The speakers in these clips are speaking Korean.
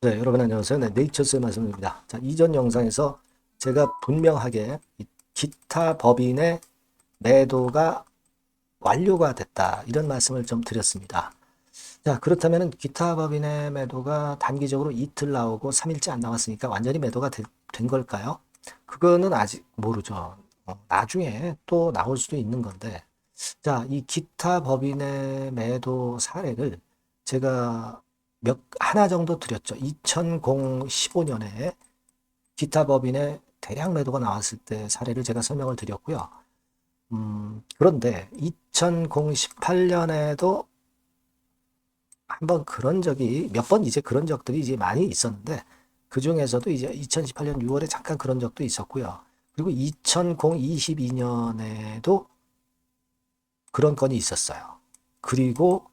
네, 여러분 안녕하세요. 네, 네이처스의 말씀입니다. 자, 이전 영상에서 제가 분명하게 이 기타 법인의 매도가 완료가 됐다. 이런 말씀을 좀 드렸습니다. 자, 그렇다면 기타 법인의 매도가 단기적으로 이틀 나오고 3일째 안 나왔으니까 완전히 매도가 된 걸까요? 그거는 아직 모르죠. 나중에 또 나올 수도 있는 건데. 자, 이 기타 법인의 매도 사례를 제가 하나 정도 드렸죠. 2015년에 기타 법인의 대량 매도가 나왔을 때 사례를 제가 설명을 드렸고요. 그런데 2018년에도 한번 그런 적이 몇 번 이제 그런 적들이 이제 많이 있었는데 그 중에서도 이제 2018년 6월에 잠깐 그런 적도 있었고요. 그리고 2022년에도 그런 건이 있었어요. 그리고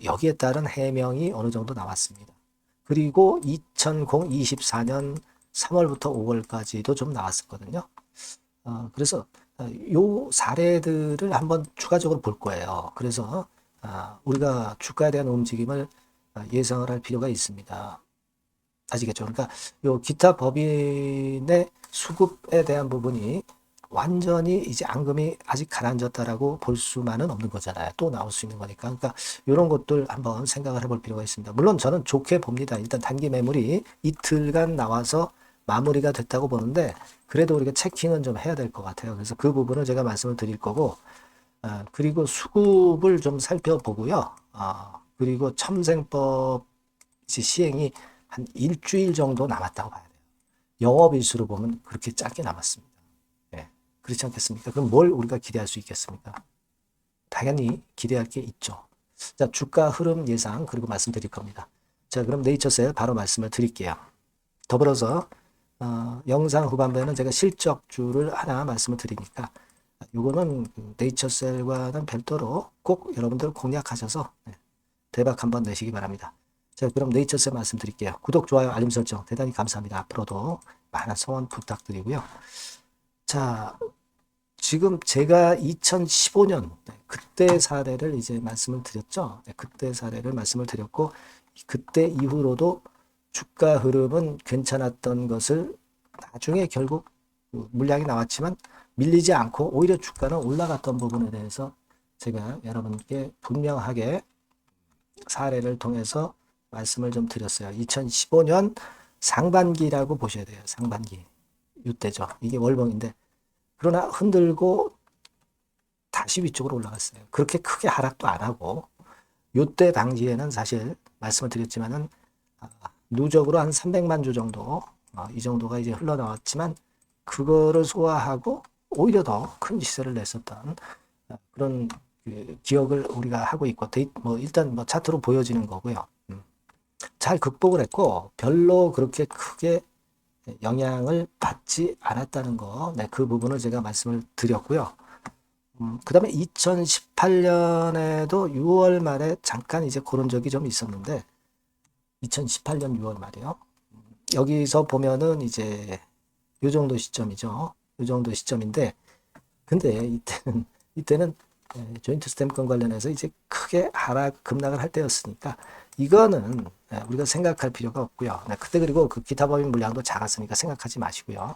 여기에 따른 해명이 어느 정도 나왔습니다. 그리고 2024년 3월부터 5월까지도 좀 나왔었거든요. 그래서 요 사례들을 한번 추가적으로 볼 거예요. 그래서 우리가 주가에 대한 움직임을 예상을 할 필요가 있습니다. 아시겠죠? 그러니까 요 기타 법인의 수급에 대한 부분이 완전히 이제 앙금이 아직 가라앉았다라고 볼 수만은 없는 거잖아요. 또 나올 수 있는 거니까. 그러니까 이런 것들 한번 생각을 해볼 필요가 있습니다. 물론 저는 좋게 봅니다. 일단 단기 매물이 이틀간 나와서 마무리가 됐다고 보는데 그래도 우리가 체킹은 좀 해야 될 것 같아요. 그래서 그 부분을 제가 말씀을 드릴 거고 그리고 수급을 좀 살펴보고요. 그리고 첨생법 시행이 한 일주일 정도 남았다고 봐야 돼요. 영업일수로 보면 그렇게 짧게 남았습니다. 예, 그렇지 않겠습니까? 그럼 뭘 우리가 기대할 수 있겠습니까? 당연히 기대할 게 있죠. 자, 주가 흐름 예상 그리고 말씀드릴 겁니다. 자, 그럼 네이처셀 바로 말씀을 드릴게요. 더불어서 영상 후반부에는 제가 실적주를 하나 말씀을 드리니까 요거는 네이처셀과는 별도로 꼭 여러분들 공략하셔서 대박 한번 내시기 바랍니다. 자, 그럼 네이처셀 말씀드릴게요. 구독, 좋아요, 알림 설정 대단히 감사합니다. 앞으로도 많은 소원 부탁드리고요. 자, 지금 제가 2015년 그때 사례를 이제 말씀을 드렸죠. 그때 사례를 말씀을 드렸고 그때 이후로도 주가 흐름은 괜찮았던 것을 나중에 결국 물량이 나왔지만 밀리지 않고 오히려 주가는 올라갔던 부분에 대해서 제가 여러분께 분명하게 사례를 통해서 말씀을 좀 드렸어요. 2015년 상반기라고 보셔야 돼요. 상반기. 이때죠. 이게 월봉인데 그러나 흔들고 다시 위쪽으로 올라갔어요. 그렇게 크게 하락도 안 하고 이때 당시에는 사실 말씀을 드렸지만은 누적으로 한 300만 주 정도 이 정도가 이제 흘러나왔지만 그거를 소화하고 오히려 더 큰 시세를 냈었던 그런 그 기억을 우리가 하고 있고 뭐 일단 뭐 차트로 보여지는 거고요. 잘 극복을 했고 별로 그렇게 크게 영향을 받지 않았다는 거, 네, 그 부분을 제가 말씀을 드렸고요. 그 다음에 2018년에도 6월 말에 잠깐 이제 그런 적이 좀 있었는데 2018년 6월 말이요. 여기서 보면은 이제 요 정도 시점이죠. 요 정도 시점인데 근데 이때는 조인트 스탬권 관련해서 이제 크게 하락 급락을 할 때였으니까 이거는 우리가 생각할 필요가 없고요. 네, 그때 그리고 그 기타 법인 물량도 작았으니까 생각하지 마시고요.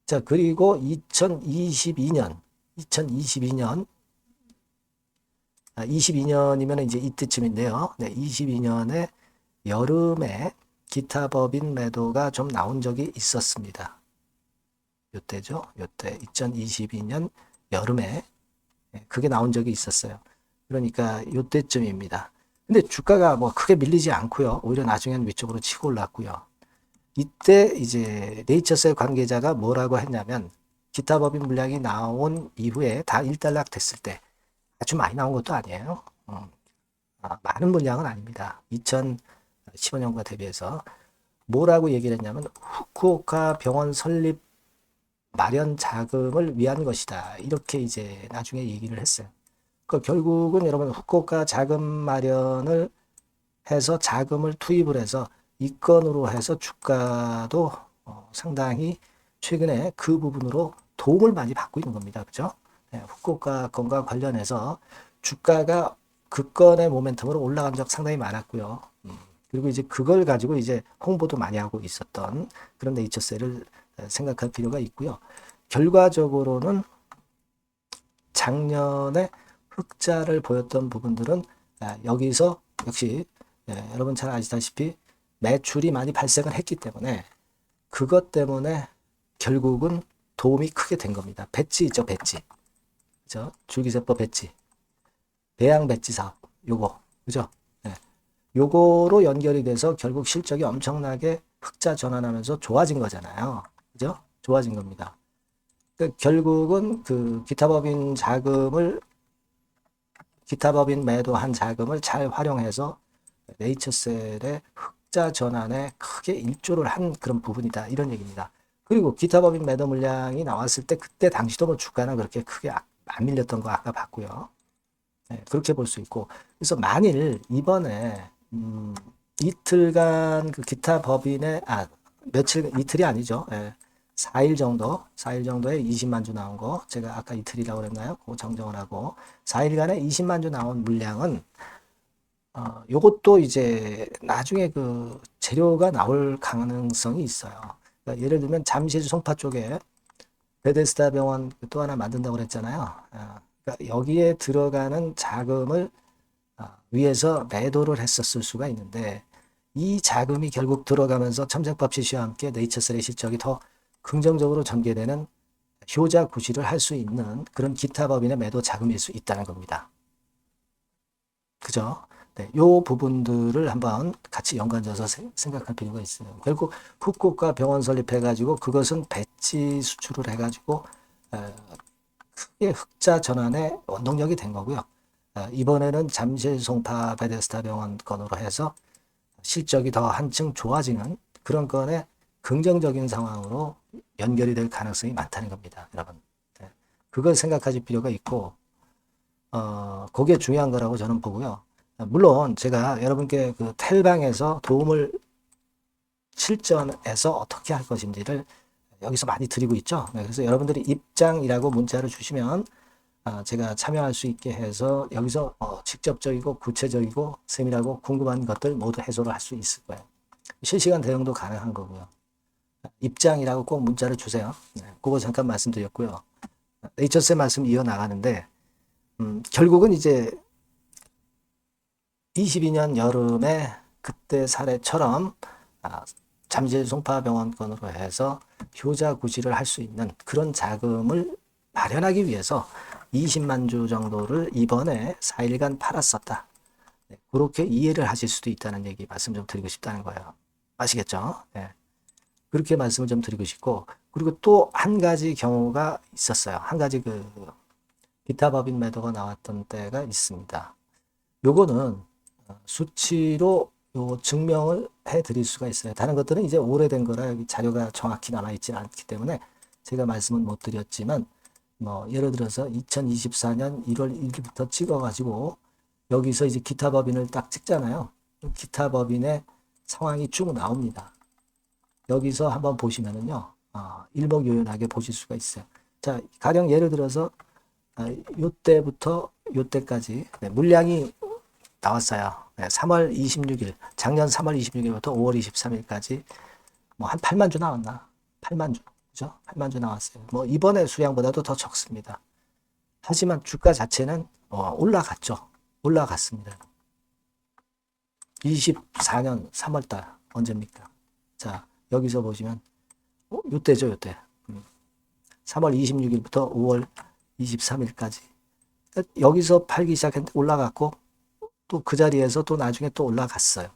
자, 그리고 2022년 22년이면 이제 이때쯤인데요. 네, 22년에 여름에 기타 법인 매도가 좀 나온 적이 있었습니다. 요때죠. 요때 2022년 여름에 그게 나온 적이 있었어요. 그러니까 요때쯤입니다. 근데 주가가 뭐 크게 밀리지 않고요. 오히려 나중에는 위쪽으로 치고 올랐고요. 이때 이제 네이처셀 관계자가 뭐라고 했냐면 기타 법인 물량이 나온 이후에 다 일단락 됐을 때 아주 많이 나온 것도 아니에요. 많은 물량은 아닙니다. 2015년과 대비해서 뭐라고 얘기를 했냐면 후쿠오카 병원 설립 마련 자금을 위한 것이다. 이렇게 이제 나중에 얘기를 했어요. 그 결국은 여러분 후쿠오카 자금 마련을 해서 자금을 투입을 해서 이 건으로 해서 주가도 상당히 최근에 그 부분으로 도움을 많이 받고 있는 겁니다. 그죠? 네, 후쿠오카 건과 관련해서 주가가 그 건의 모멘텀으로 올라간 적 상당히 많았고요. 그리고 이제 그걸 가지고 이제 홍보도 많이 하고 있었던 그런 네이처셀을 생각할 필요가 있고요. 결과적으로는 작년에 흑자를 보였던 부분들은 여기서 역시 여러분 잘 아시다시피 매출이 많이 발생을 했기 때문에 그것 때문에 결국은 도움이 크게 된 겁니다. 배지 있죠, 배지. 그죠? 줄기세포 배지. 배양 배지 사업. 요거. 그죠? 네. 요거로 연결이 돼서 결국 실적이 엄청나게 흑자 전환하면서 좋아진 거잖아요. 그죠? 좋아진 겁니다. 그러니까 결국은 그 기타 법인 매도한 자금을 잘 활용해서 네이처셀의 흑자 전환에 크게 일조를 한 그런 부분이다. 이런 얘기입니다. 그리고 기타 법인 매도 물량이 나왔을 때 그때 당시도 뭐 주가는 그렇게 크게 안 밀렸던 거 아까 봤고요. 네, 그렇게 볼 수 있고. 그래서 만일 이번에 이틀간 그 기타 법인의 며칠 이틀이 아니죠. 4일 정도, 4일 정도에 20만 주 나온 거, 제가 아까 이틀이라고 그랬나요? 그거 정정을 하고, 4일간에 20만 주 나온 물량은, 요것도 이제 나중에 그 재료가 나올 가능성이 있어요. 그러니까 예를 들면 잠실 송파 쪽에 베데스다 병원 또 하나 만든다고 그랬잖아요. 그러니까 여기에 들어가는 자금을 위해서 매도를 했었을 수가 있는데, 이 자금이 결국 들어가면서 첨삭밥 지시와 함께 네이처셀의 실적이 더 긍정적으로 전개되는 효자 구실을 할 수 있는 그런 기타 법인의 매도 자금일 수 있다는 겁니다. 그죠? 네, 요 부분들을 한번 같이 연관져서 생각할 필요가 있어요. 결국 후쿠오카 병원 설립해가지고 그것은 배지 수출을 해가지고 크게 흑자 전환의 원동력이 된 거고요. 이번에는 잠실 송파 베데스다 병원 건으로 해서 실적이 더 한층 좋아지는 그런 건에 긍정적인 상황으로 연결이 될 가능성이 많다는 겁니다, 여러분. 네. 그걸 생각하실 필요가 있고, 그게 중요한 거라고 저는 보고요. 물론 제가 여러분께 그 텔방에서 도움을 실전에서 어떻게 할 것인지를 여기서 많이 드리고 있죠. 네, 그래서 여러분들이 입장이라고 문자를 주시면 제가 참여할 수 있게 해서 여기서 직접적이고 구체적이고 세밀하고 궁금한 것들 모두 해소를 할 수 있을 거예요. 실시간 대응도 가능한 거고요. 입장이라고 꼭 문자를 주세요. 네, 그거 잠깐 말씀드렸고요. 네이처셀 말씀 이어나가는데 결국은 이제 22년 여름에 그때 사례처럼 잠실 송파병원 건으로 해서 효자 구실을 할 수 있는 그런 자금을 마련하기 위해서 20만 주 정도를 이번에 4일간 팔았었다. 네, 그렇게 이해를 하실 수도 있다는 얘기 말씀 좀 드리고 싶다는 거예요. 아시겠죠? 네. 그렇게 말씀을 좀 드리고 싶고, 그리고 또 한 가지 경우가 있었어요. 한 가지 그 기타 법인 매도가 나왔던 때가 있습니다. 요거는 수치로 요 증명을 해 드릴 수가 있어요. 다른 것들은 이제 오래된 거라 여기 자료가 정확히 남아 있지는 않기 때문에 제가 말씀은 못 드렸지만, 뭐 예를 들어서 2024년 1월 1일부터 찍어가지고 여기서 이제 기타 법인을 딱 찍잖아요. 기타 법인의 상황이 쭉 나옵니다. 여기서 한번 보시면은요, 일목요연하게 보실 수가 있어요. 자, 가령 예를 들어서 요때부터 요때까지 물량이 나왔어요. 3월 26일, 작년 3월 26일부터 5월 23일까지 뭐 한 8만 주 나왔나? 8만 주, 그죠? 8만 주 나왔어요. 뭐 이번에 수량보다도 더 적습니다. 하지만 주가 자체는 올라갔죠. 올라갔습니다. 24년 3월달 언제입니까? 자, 여기서 보시면 요때죠, 요때. 3월 26일부터 5월 23일까지. 여기서 팔기 시작했는데 올라갔고 또 그 자리에서 또 나중에 또 올라갔어요.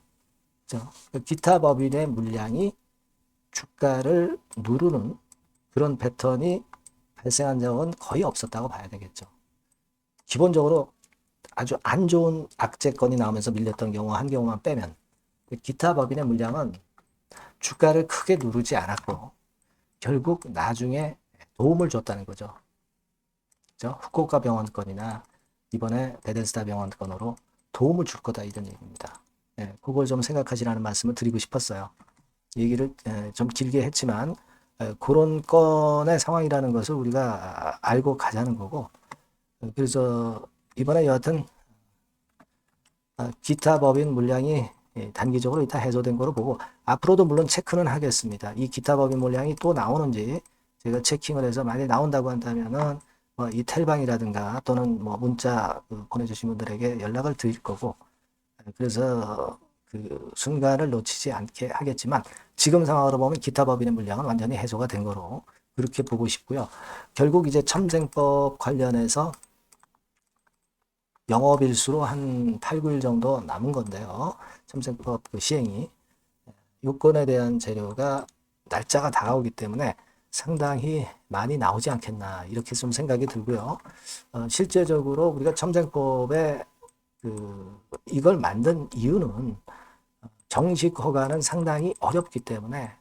그렇죠? 기타 법인의 물량이 주가를 누르는 그런 패턴이 발생한 적은 거의 없었다고 봐야 되겠죠. 기본적으로 아주 안 좋은 악재건이 나오면서 밀렸던 경우 한 경우만 빼면 기타 법인의 물량은 주가를 크게 누르지 않았고 결국 나중에 도움을 줬다는 거죠. 그죠? 후쿠오카 병원 건이나 이번에 베데스다 병원 건으로 도움을 줄 거다 이런 얘기입니다. 네, 그걸 좀 생각하시라는 말씀을 드리고 싶었어요. 얘기를 좀 길게 했지만 그런 건의 상황이라는 것을 우리가 알고 가자는 거고, 그래서 이번에 여하튼 기타 법인 물량이 단기적으로 일단 해소된 거로 보고 앞으로도 물론 체크는 하겠습니다. 이 기타 법인 물량이 또 나오는지 제가 체킹을 해서 만약에 나온다고 한다면은 이 텔방이라든가 또는 문자 보내주신 분들에게 연락을 드릴 거고 그래서 그 순간을 놓치지 않게 하겠지만 지금 상황으로 보면 기타 법인의 물량은 완전히 해소가 된 거로 그렇게 보고 싶고요. 결국 이제 첨생법 관련해서 영업일수로 한 8, 9일 정도 남은 건데요. 첨생법 그 시행이 요건에 대한 재료가 날짜가 다가오기 때문에 상당히 많이 나오지 않겠나 이렇게 좀 생각이 들고요. 실제적으로 우리가 첨생법에 이걸 만든 이유는 정식 허가는 상당히 어렵기 때문에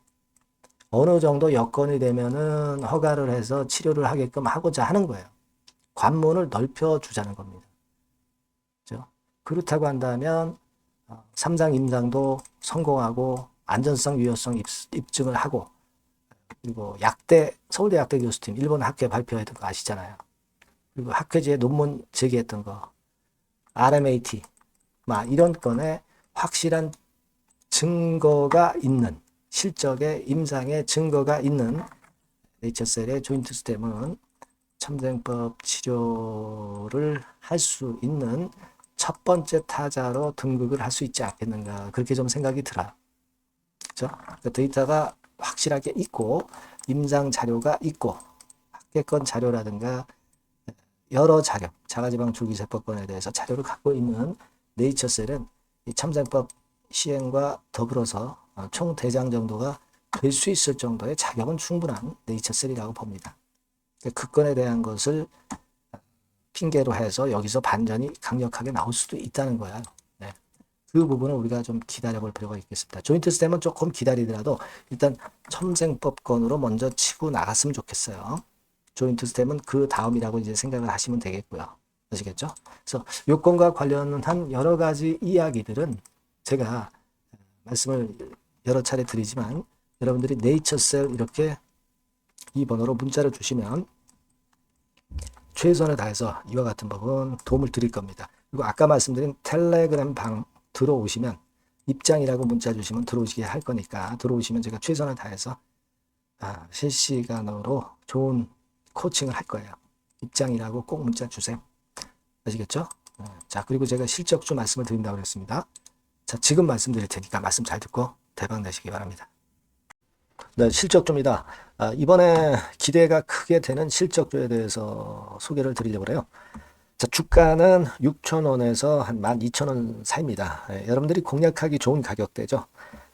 어느 정도 여건이 되면은 허가를 해서 치료를 하게끔 하고자 하는 거예요. 관문을 넓혀 주자는 겁니다. 그렇죠? 그렇다고 한다면 삼상 임상도 성공하고 안전성, 유효성 입증을 하고 그리고 서울대 약대 교수팀 일본 학회 발표했던 거 아시잖아요. 그리고 학회지에 논문 제기했던 거 RMAT 이런 건에 확실한 증거가 있는 실적의 임상의 증거가 있는 네이처셀의 조인트 스템은 첨생법 치료를 할 수 있는 첫 번째 타자로 등극을 할 수 있지 않겠는가 그렇게 좀 생각이 들어요. 그렇죠? 그러니까 데이터가 확실하게 있고 임상 자료가 있고 학계권 자료라든가 여러 자료, 자가지방 줄기세포권에 대해서 자료를 갖고 있는 네이처셀은 이 첨생법 시행과 더불어서 총 대장 정도가 될 수 있을 정도의 자격은 충분한 네이처셀이라고 봅니다. 그 건에 대한 것을 핑계로 해서 여기서 반전이 강력하게 나올 수도 있다는 거야. 네. 그 부분은 우리가 좀 기다려볼 필요가 있겠습니다. 조인트 스템은 조금 기다리더라도 일단 첨생법권으로 먼저 치고 나갔으면 좋겠어요. 조인트 스템은 그 다음이라고 이제 생각을 하시면 되겠고요. 아시겠죠? 그래서 요건과 관련한 여러 가지 이야기들은 제가 말씀을 여러 차례 드리지만 여러분들이 네이처셀 이렇게 이 번호로 문자를 주시면 최선을 다해서 이와 같은 법은 도움을 드릴 겁니다. 그리고 아까 말씀드린 텔레그램 방 들어오시면 입장이라고 문자 주시면 들어오시게 할 거니까 들어오시면 제가 최선을 다해서 실시간으로 좋은 코칭을 할 거예요. 입장이라고 꼭 문자 주세요. 아시겠죠? 자, 그리고 제가 실적주 말씀을 드린다고 그랬습니다. 자, 지금 말씀드릴 테니까 말씀 잘 듣고 대박 내시기 바랍니다. 네, 실적주입니다. 이번에 기대가 크게 되는 실적주에 대해서 소개를 드리려고 해요. 자, 주가는 6,000원에서 한 12,000원 사이입니다. 여러분들이 공략하기 좋은 가격대죠.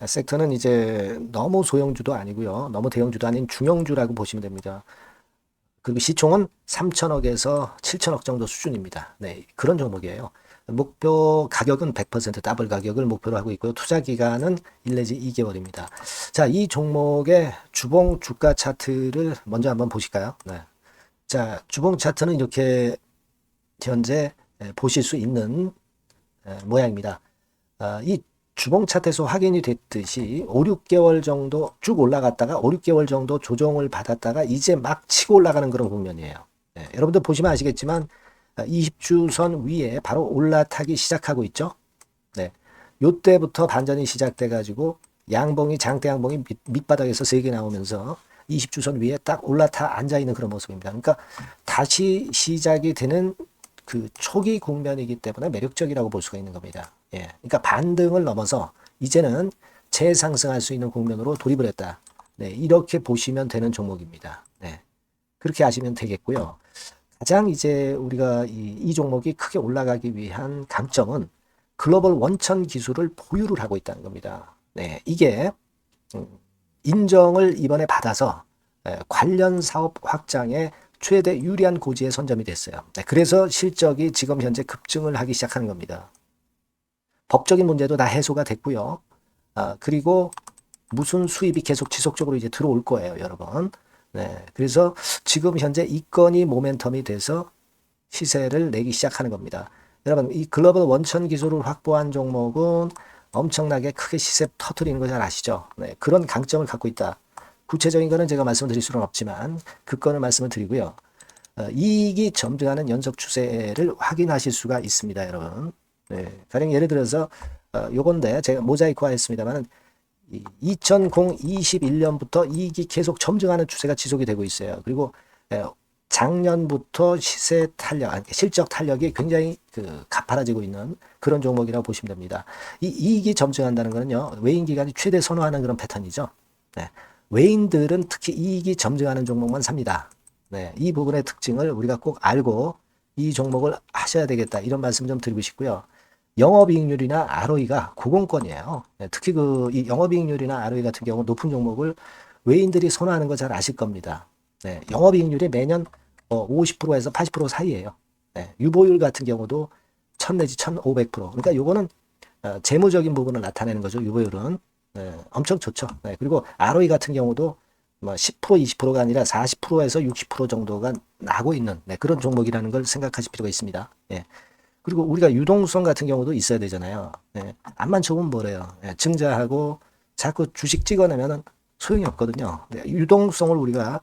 섹터는 이제 너무 소형주도 아니고요. 너무 대형주도 아닌 중형주라고 보시면 됩니다. 그리고 시총은 3천억에서 7천억 정도 수준입니다. 네, 그런 종목이에요. 목표 가격은 100% 더블 가격을 목표로 하고 있고요. 투자 기간은 1 내지 2개월입니다. 자, 이 종목의 주봉 주가 차트를 먼저 한번 보실까요? 네. 자, 주봉 차트는 이렇게 현재 보실 수 있는 모양입니다. 이 주봉 차트에서 확인이 됐듯이 5, 6개월 정도 쭉 올라갔다가 5, 6개월 정도 조정을 받았다가 이제 막 치고 올라가는 그런 국면이에요. 네, 여러분들 보시면 아시겠지만 20주선 위에 바로 올라타기 시작하고 있죠. 네, 요때부터 반전이 시작돼 가지고 양봉이 장대 양봉이 밑바닥에서 3개 나오면서 20주선 위에 딱 올라타 앉아 있는 그런 모습입니다. 그러니까 다시 시작이 되는 그 초기 국면이기 때문에 매력적이라고 볼 수가 있는 겁니다. 예, 그러니까 반등을 넘어서 이제는 재상승할 수 있는 국면으로 돌입을 했다. 네, 이렇게 보시면 되는 종목입니다. 네, 그렇게 아시면 되겠고요. 가장 이제 우리가 이 종목이 크게 올라가기 위한 강점은 글로벌 원천 기술을 보유를 하고 있다는 겁니다. 네, 이게 인정을 이번에 받아서 관련 사업 확장에 최대 유리한 고지에 선점이 됐어요. 네, 그래서 실적이 지금 현재 급증을 하기 시작하는 겁니다. 법적인 문제도 다 해소가 됐고요. 그리고 무슨 수입이 계속 지속적으로 이제 들어올 거예요, 여러분. 네, 그래서 지금 현재 이 건이 모멘텀이 돼서 시세를 내기 시작하는 겁니다. 여러분, 이 글로벌 원천 기술을 확보한 종목은 엄청나게 크게 시세 터트리는 거 잘 아시죠? 네, 그런 강점을 갖고 있다. 구체적인 거는 제가 말씀을 드릴 수는 없지만 그 건을 말씀을 드리고요. 이익이 점등하는 연속 추세를 확인하실 수가 있습니다, 여러분. 네, 가령 예를 들어서 요건데 제가 모자이크화 했습니다만은 2021년부터 이익이 계속 점증하는 추세가 지속이 되고 있어요. 그리고 작년부터 시세 탄력, 실적 탄력이 굉장히 가파라지고 있는 그런 종목이라고 보시면 됩니다. 이 이익이 점증한다는 거는요, 외인 기관이 최대 선호하는 그런 패턴이죠. 네. 외인들은 특히 이익이 점증하는 종목만 삽니다. 네. 이 부분의 특징을 우리가 꼭 알고 이 종목을 하셔야 되겠다. 이런 말씀 좀 드리고 싶고요. 영업이익률이나 ROE가 고공권이에요. 네. 특히 이 영업이익률이나 ROE 같은 경우 높은 종목을 외인들이 선호하는 거 잘 아실 겁니다. 네, 영업이익률이 매년 50%에서 80% 사이에요. 네, 유보율 같은 경우도 1000 내지 1500%. 그러니까 요거는 재무적인 부분을 나타내는 거죠. 유보율은. 네, 엄청 좋죠. 네, 그리고 ROE 같은 경우도 뭐 10% 20%가 아니라 40%에서 60% 정도가 나고 있는 그런 종목이라는 걸 생각하실 필요가 있습니다. 예. 그리고 우리가 유동성 같은 경우도 있어야 되잖아요. 예. 앞만 좋으면 뭐래요. 예. 증자하고 자꾸 주식 찍어내면은 소용이 없거든요. 네, 유동성을 우리가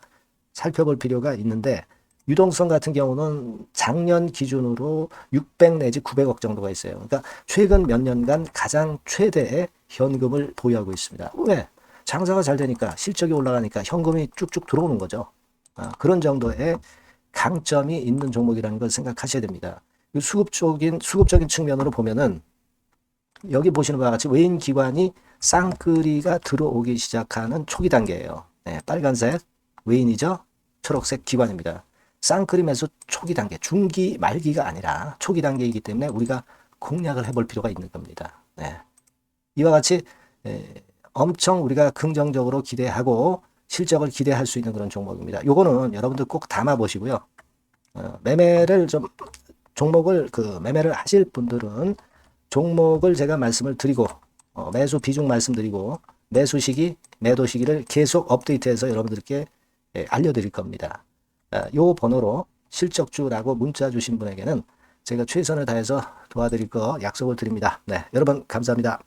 살펴볼 필요가 있는데 유동성 같은 경우는 작년 기준으로 600 내지 900억 정도가 있어요. 그러니까 최근 몇 년간 가장 최대의 현금을 보유하고 있습니다. 왜? 장사가 잘 되니까 실적이 올라가니까 현금이 쭉쭉 들어오는 거죠. 그런 정도의 강점이 있는 종목이라는 걸 생각하셔야 됩니다. 수급적인 측면으로 보면은 여기 보시는 바와 같이 외인 기관이 쌍끌이가 들어오기 시작하는 초기 단계예요. 네, 빨간색 외인이죠. 초록색 기관입니다. 쌍끌이 매수 초기 단계, 중기 말기가 아니라 초기 단계이기 때문에 우리가 공략을 해볼 필요가 있는 겁니다. 네. 이와 같이 엄청 우리가 긍정적으로 기대하고 실적을 기대할 수 있는 그런 종목입니다. 요거는 여러분들 꼭 담아 보시고요. 매매를 좀 종목을 매매를 하실 분들은 종목을 제가 말씀을 드리고 매수 비중 말씀드리고 매수 시기, 매도 시기를 계속 업데이트해서 여러분들께 알려드릴 겁니다. 요 번호로 실적주라고 문자 주신 분에게는 제가 최선을 다해서 도와드릴 거 약속을 드립니다. 네, 여러분 감사합니다.